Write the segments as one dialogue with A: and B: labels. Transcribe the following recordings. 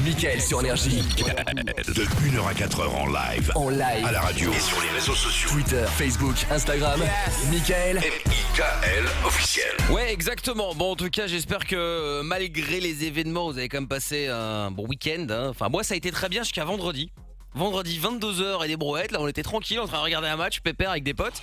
A: Mickaël sur Énergie.
B: De 1h à 4h en live.
A: En live.
B: À la radio. Et sur les réseaux sociaux.
A: Twitter, Facebook, Instagram. Mickaël.
B: Mickaël officiel.
C: Ouais, exactement. Bon, en tout cas, j'espère que malgré les événements, vous avez quand même passé un bon week-end. Enfin, moi, ça a été très bien jusqu'à vendredi. Vendredi, 22h et des brouettes. Là, on était tranquille en train de regarder un match pépère avec des potes.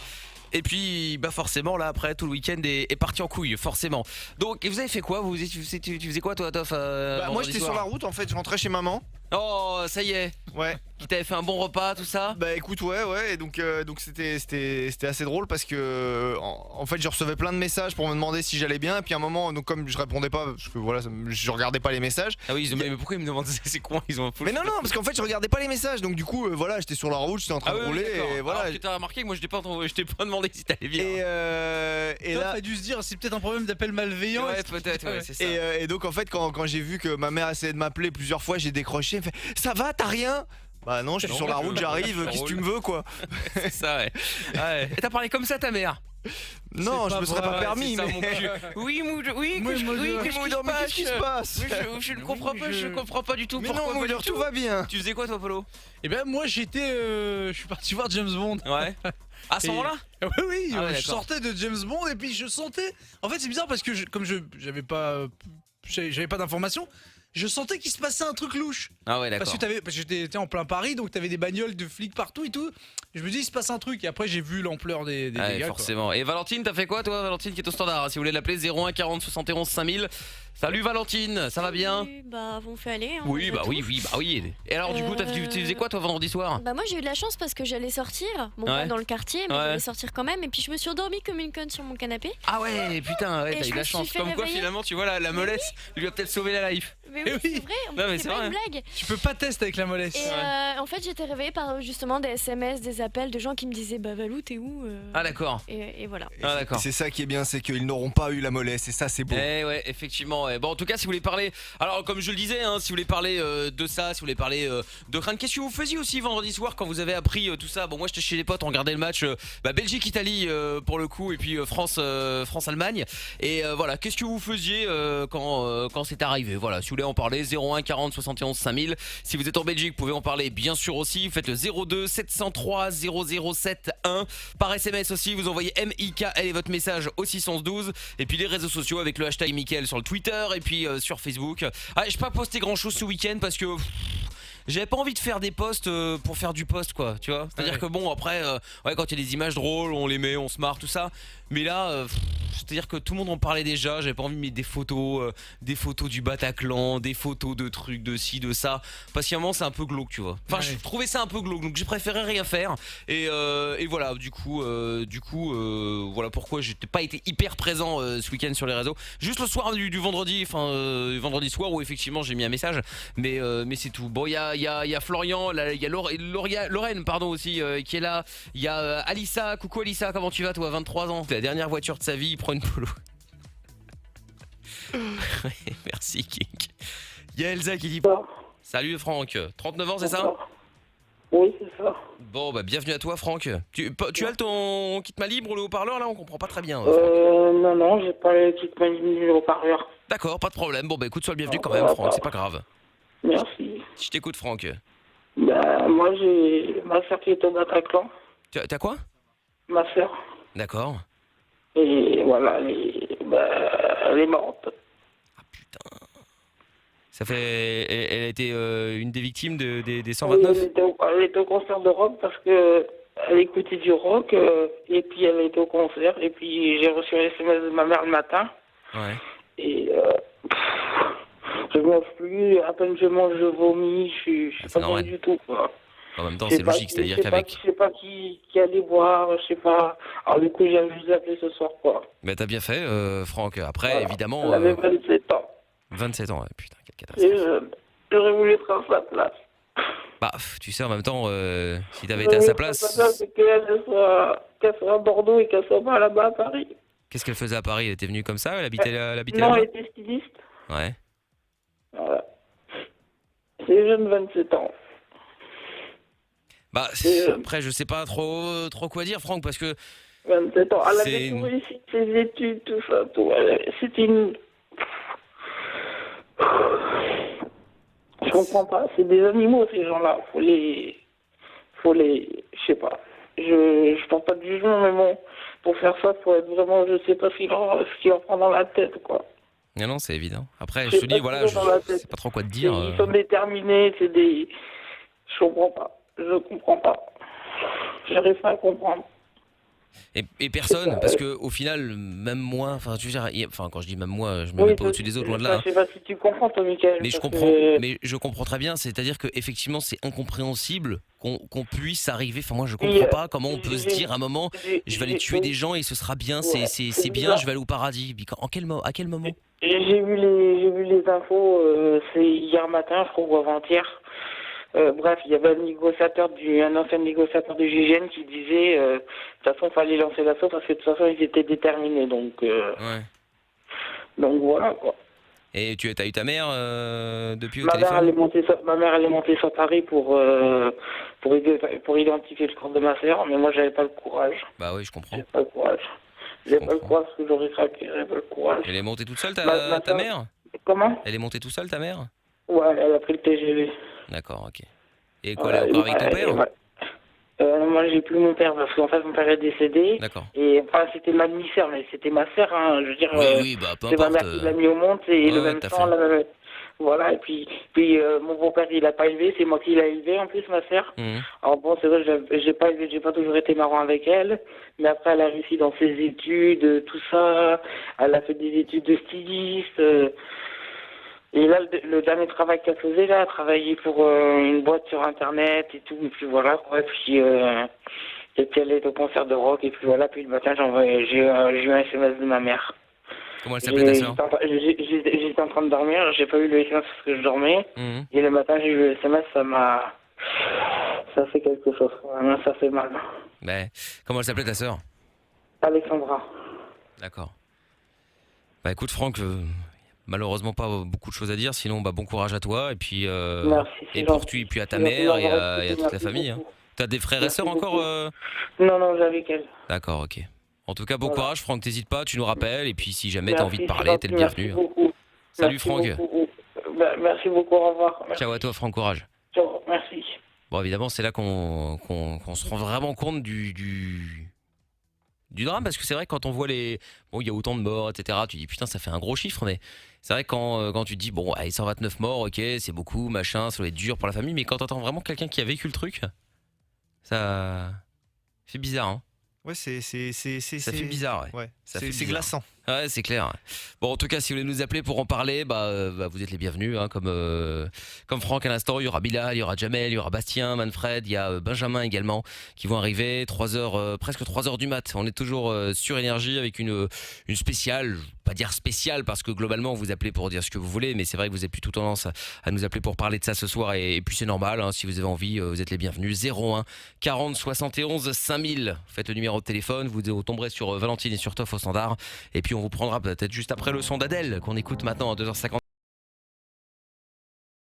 C: Et puis, bah forcément, là, après, tout le week-end est parti en couille, forcément. Donc, et vous avez fait quoi? Tu faisais quoi, toi, Toff?
D: Moi, j'étais sur la route, en fait. Je rentrais chez maman.
C: Oh, ça y est.
D: Ouais.
C: Qui t'avait fait un bon repas, tout ça?
D: Bah écoute, ouais, et donc c'était assez drôle parce que en fait je recevais plein de messages pour me demander si j'allais bien, et puis à un moment, donc comme je répondais pas parce que voilà, je regardais pas les messages.
C: Ah oui, mais pourquoi ils me demandent c'est quoi? Ils ont
D: Mais non, parce qu'en fait je regardais pas les messages, donc du coup voilà, j'étais sur la route, j'étais en train de rouler, et voilà.
C: Alors que t'as remarqué que moi je t'ai pas demandé si t'allais bien.
D: Et là,
E: a dû se dire c'est peut-être un problème d'appel malveillant.
C: Ouais, peut-être, ouais, c'est ça.
D: et donc en fait quand j'ai vu que ma mère essayait de m'appeler plusieurs fois, j'ai décroché, elle me fait ça va, t'as rien? Bah non, je suis sur la route, j'arrive, qu'est-ce que tu me veux quoi?
C: C'est ça, ouais. Et t'as parlé comme ça ta mère?
D: Non, je me serais pas permis,
C: ça,
D: mais...
C: mon cul.
D: Qu'est-ce qui se passe?
C: Je ne comprends pas, je comprends pas du tout.
D: Mais
C: pourquoi
D: non, tout va bien.
C: Tu faisais quoi toi, Polo?
E: Et ben moi je suis parti voir James Bond.
C: Ouais. À ce moment-là?
E: Oui,
C: Ah ouais,
E: je
C: d'accord.
E: sortais de James Bond et puis je sentais. En fait, c'est bizarre parce que comme j'avais pas d'informations, je sentais qu'il se passait un truc louche.
C: Ah ouais, d'accord.
E: Parce que j'étais en plein Paris, donc t'avais des bagnoles de flics partout et tout. Je me dis il se passe un truc, et après j'ai vu l'ampleur des
C: Ouais,
E: dégâts.
C: forcément. Et Valentine, t'as fait quoi toi? Valentine qui est au standard, hein, si vous voulez l'appeler, 01 40 71 5000. Salut Valentine, ça va bien?
F: Bah, vous me fait aller. Hein,
C: Oui, bah oui. Et alors du coup, tu faisais quoi toi vendredi soir?
F: Bah, moi j'ai eu de la chance parce que j'allais sortir. Bon,
C: Ouais.
F: pas dans le quartier, mais
C: Ouais.
F: j'allais sortir quand même. Et puis je me suis endormie comme une conne sur mon canapé.
C: Ah ouais, putain, ouais,
F: Et
C: t'as
F: je
C: eu de
F: me
C: la
F: suis
C: chance.
F: fait
C: Comme quoi
F: réveiller.
C: finalement, tu vois, la mollesse lui a peut-être sauvé la life.
F: Mais
E: Eh
F: oui,
E: oui.
F: c'est vrai,
C: Non, mais
F: c'est
C: c'est
F: pas
C: vrai.
F: une blague.
E: Tu peux pas tester avec la mollesse.
F: Et en fait, j'étais réveillée par justement des SMS, des appels de gens qui me disaient bah Valou, t'es où
C: Ah d'accord.
F: et voilà.
C: Ah d'accord.
D: C'est ça qui est bien, c'est qu'ils n'auront pas eu la mollesse, et ça c'est beau.
C: Eh ouais, effectivement. Ouais. Bon, en tout cas, si vous voulez parler, alors comme je le disais, hein, si vous voulez parler de ça, si vous voulez parler de crainte, qu'est-ce que vous faisiez aussi vendredi soir quand vous avez appris tout ça? Bon, moi j'étais chez les potes, on regardait le match Belgique-Italie pour le coup, et puis France-Allemagne. Et voilà, qu'est-ce que vous faisiez quand c'est arrivé? Voilà, si vous voulez en parler, 01 40 71 5000. Si vous êtes en Belgique, vous pouvez en parler bien sûr aussi. Vous faites le 02 703 007 1 par SMS aussi. Vous envoyez MIKL et votre message au 612. Et puis les réseaux sociaux avec le hashtag Mickaël sur le Twitter et puis sur Facebook. Ah, j'ai pas posté grand chose ce week-end parce que j'avais pas envie de faire des posts pour faire du post, quoi, tu vois. C'est-à-dire que bon, après ouais, quand il y a des images drôles, on les met, on se marre, tout ça. Mais là c'est-à-dire que tout le monde en parlait déjà. J'avais pas envie de mettre des photos du Bataclan, des photos de trucs de ci, de ça, parce qu'à un moment c'est un peu glauque, tu vois. Enfin,
E: Ouais.
C: je trouvais ça un peu glauque, donc j'ai préféré rien faire. Et voilà, du coup voilà pourquoi j'ai pas été hyper présent ce week-end sur les réseaux. Juste le soir du vendredi, vendredi soir où effectivement j'ai mis un message, mais c'est tout. Bon, il y a Florian, il y a Lorraine pardon aussi qui est là. Il y a Alissa. Coucou Alissa, comment tu vas toi? 23 ans, la dernière voiture de sa vie, il prend une Polo. Merci Kink. Il y a Elsa qui dit salut Franck, 39 ans c'est ça?
G: Oui, c'est ça.
C: Bon bah bienvenue à toi Franck. Tu as ton kit main libre ou le haut-parleur là? On comprend pas très bien.
G: Non, j'ai pas le kit main haut-parleur.
C: D'accord, pas de problème. Bon bah écoute, sois le bienvenu quand même Franck, c'est pas grave.
G: Merci.
C: Je t'écoute Franck.
G: Bah, moi, j'ai ma soeur qui est au Bataclan.
C: T'as quoi?
G: Ma soeur.
C: D'accord.
G: Et voilà, elle est morte.
C: Ah putain. Ça fait... Elle a été une des victimes des 129?
G: Elle était au concert de rock parce que elle écoutait du rock et puis elle était au concert et puis j'ai reçu un SMS de ma mère le matin.
C: Ouais.
G: Et je mange plus, à peine je mange, je vomis, je suis
C: c'est
G: pas
C: normal.
G: bien du tout, quoi.
C: En même temps
G: Je sais
C: c'est
G: pas
C: logique,
G: qui-
C: c'est-à-dire
G: je sais pas-
C: qu'avec...
G: Je sais pas qui allait boire, je sais pas. Alors du coup, j'ai juste appelé ce soir, quoi.
C: Mais t'as bien fait Franck. Après
G: Voilà.
C: évidemment...
G: Elle avait 27 ans.
C: 27 ans, ouais, putain, quelle
G: Et
C: catastrophe.
G: j'aurais voulu être à sa place.
C: Bah tu sais en même temps, si t'avais été à sa place...
G: C'est qu'elle soit à Bordeaux et qu'elle soit pas là-bas à Paris.
C: Qu'est-ce qu'elle faisait à Paris? Elle était venue comme ça? Elle habitait
G: Non,
C: là-bas?
G: elle était styliste.
C: Ouais.
G: Voilà. C'est jeune, 27 ans.
C: Bah après je sais pas trop quoi dire Franck parce que
G: 27 ans. Elle
C: C'est
G: avait
C: une-
G: tout réussi, ses études, tout ça, tout. C'était une... Je comprends pas. C'est des animaux, ces gens-là. Faut les, je sais pas. Je porte pas de jugement, mais bon, pour faire ça, faut être vraiment, je sais pas ce qu'il leur prend dans la tête, quoi.
C: Non, c'est évident. Après, je
G: C'est
C: te dis,
G: pas
C: voilà,
G: toujours dans la tête.
C: sais pas trop quoi te dire.
G: Ils sont déterminés, c'est des, je comprends pas. Je comprends pas. J'arrive pas à comprendre.
C: Et personne, parce que au final, même moi, enfin, tu veux dire, quand je dis même moi, je me mets pas au-dessus des autres, loin de là.
G: Je sais pas si tu comprends, toi, Mickaël.
C: Mais je comprends très bien. C'est-à-dire que effectivement, c'est incompréhensible qu'on puisse arriver. Enfin, moi, je comprends pas comment on peut se dire à un moment, je vais aller tuer des gens et ce sera bien, c'est bien, je vais aller au paradis. À quel moment?
G: J'ai vu les infos, c'est hier matin, je crois, ou avant-hier. Bref, il y avait un ancien négociateur du GIGN qui disait de toute façon, il fallait lancer l'assaut parce que de toute façon, ils étaient déterminés. Donc voilà, quoi.
C: Et tu as eu ta mère depuis au
G: Ma
C: téléphone?
G: mère, elle est montée sur Paris pour identifier le corps de ma sœur, mais moi, j'avais pas le courage.
C: Bah oui, je comprends.
G: J'avais pas le courage. J'avais pas le courage parce que j'aurais craqué, j'avais pas le courage.
C: Elle est montée toute seule, ta mère?
G: Comment?
C: Elle est montée toute seule, ta mère?
G: Ouais, elle a pris le TGV.
C: D'accord, ok. Et quoi, elle est encore avec ton père?
G: Moi, j'ai plus mon père parce qu'en fait, mon père est décédé.
C: D'accord.
G: Et enfin, c'était ma demi-sœur, mais c'était ma sœur, hein. Je veux dire,
C: Oui, bah peu
G: c'est ma
C: importe.
G: mère qui l'a mis au monde, c'est le même
C: t'as
G: sang,
C: fait.
G: voilà. Et puis mon beau-père, il l'a pas élevé, c'est moi qui l'ai élevé en plus, ma sœur.
C: Mhm.
G: Alors bon, c'est vrai, j'ai pas toujours été marrant avec elle, mais après, elle a réussi dans ses études, tout ça. Elle a fait des études de styliste. Et là, le dernier travail qu'elle faisait, là, elle travaillait pour une boîte sur Internet et tout, et puis voilà, quoi. Et puis elle est au concert de rock, et puis voilà, puis le matin, j'ai eu un SMS de ma mère.
C: Comment elle s'appelait ta sœur?
G: J'étais en train de dormir, j'ai pas eu le SMS parce que je dormais,
C: Mhm.
G: et le matin, j'ai eu le SMS, ça fait quelque chose, vraiment, ça fait mal.
C: Ouais. Comment elle s'appelait ta sœur?
G: Alexandra.
C: D'accord. Bah écoute Franck, malheureusement pas beaucoup de choses à dire, sinon bah bon courage à toi et puis
G: Merci, c'est
C: et pour
G: gentil.
C: et puis à ta
G: C'est gentil
C: mère et
G: d'avoir
C: à
G: écouté,
C: toute la
G: merci
C: famille. Hein.
G: beaucoup.
C: T'as des frères et
G: Merci
C: sœurs encore
G: beaucoup. Non, j'ai avec elle.
C: D'accord, ok. En tout cas, bon
G: Voilà.
C: courage Franck, t'hésites pas, tu nous rappelles et puis si jamais
G: Merci,
C: t'as envie de
G: c'est
C: parler, t'es le
G: gentil,
C: bienvenu.
G: Merci beaucoup.
C: Salut
G: Merci
C: Franck.
G: beaucoup. Merci beaucoup, au revoir. Merci.
C: Ciao à toi Franck, courage.
G: Ciao, merci.
C: Bon évidemment c'est là qu'on se rend vraiment compte du drame parce que c'est vrai que quand on voit il y a autant de morts etc, tu dis putain ça fait un gros chiffre, mais c'est vrai que quand tu te dis bon allez 129 morts, ok c'est beaucoup machin, ça doit être dur pour la famille, mais quand t'entends vraiment quelqu'un qui a vécu le truc, ça fait bizarre hein.
D: Ouais, ça
C: fait bizarre ouais.
D: Ouais,
C: Ça fait
D: c'est
C: bizarre.
D: glaçant.
C: Ouais, c'est clair. Bon, en tout cas, si vous voulez nous appeler pour en parler, vous êtes les bienvenus. Hein, comme Franck à l'instant, il y aura Bilal, il y aura Jamel, il y aura Bastien, Manfred, il y a Benjamin également qui vont arriver. 3h, presque 3h du mat. On est toujours sur Énergie avec une spéciale. Je vais pas dire spéciale parce que globalement vous appelez pour dire ce que vous voulez, mais c'est vrai que vous avez plutôt tendance à nous appeler pour parler de ça ce soir et puis c'est normal. Hein, si vous avez envie, vous êtes les bienvenus. 01 40 71 5000. Faites le numéro de téléphone, vous tomberez sur Valentine et sur Toff au standard. Et puis on vous prendra peut-être juste après le son d'Adèle qu'on écoute maintenant à 2h50.